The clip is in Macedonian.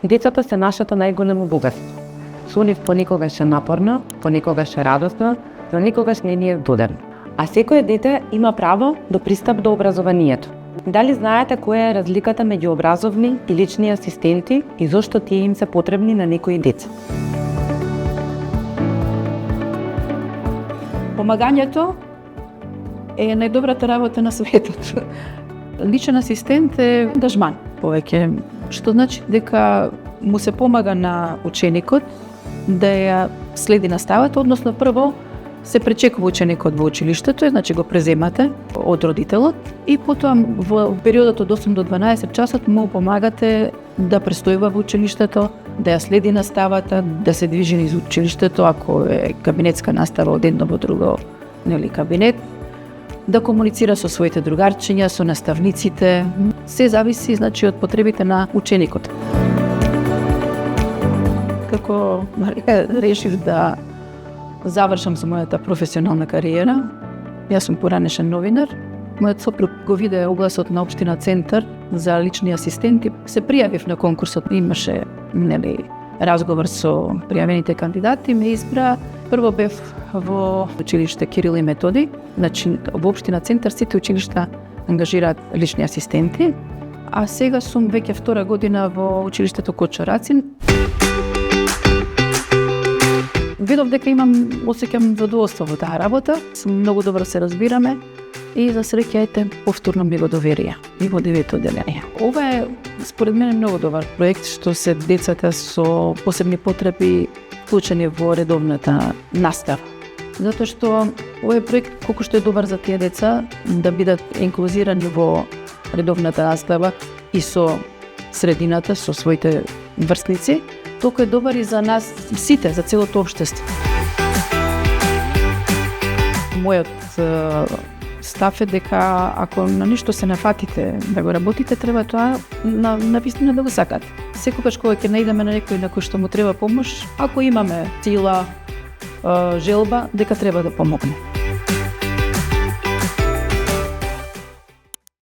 Децата се нашето најголемо богатство. Со нив понекогаш е напорно, понекогаш е радосно, но никогаш не ни е доден. А секое дете има право до пристап до образованието. Дали знаете која е разликата меѓу образовни и лични асистенти и зошто тие им се потребни на некои деца? Помагањето е најдобрата работа на светот. Личен асистент е ангажман повеќе, што значи дека му се помага на ученикот да ја следи наставата, односно прво се пречекува ученикот во училиштето, значи го преземате од родителот и потоа во периодот од 8 до 12 часот му помагате да престојува во училиштето, да ја следи наставата, да се движи низ училиштето, ако е кабинетска настава од едно во друго, нели, кабинет, да комуницира со своите другарчиња, со наставниците. Се зависи, значи, од потребите на ученикот. Како решив да завршам со мојата професионална кариера, јас сум поранешен новинар. Мојот сопруг го виде огласот на општина Центар за лични асистенти. Се пријавив на конкурсот, имаше, нели, разговор со пријавените кандидати, ме избра. Прво бев во училиште Кирил и Методи, значи во општина Центар сите училишта ангажираат лични асистенти, а сега сум веќе втора година во училиштето Кочо Рацин. Видов дека осеќам задоволство во таа работа, многу добро се разбираме и за среќа ете повторно ми го доверија и во 9-то одделение. Ова е според мене многу добар проект што се децата со посебни потреби вклучени во редовната настава. Затоа што овој проект колку што е добар за тие деца да бидат инклузирани во редовната настава и со средината, со своите врсници, толку е добар и за нас сите, за целото општество. Мојот став е дека ако на нешто се нафатите да го работите, треба тоа на вистина да го сакате. Секогаш кога ќе наидеме на некој на кој што му треба помош, ако имаме сила, желба, дека треба да помогне.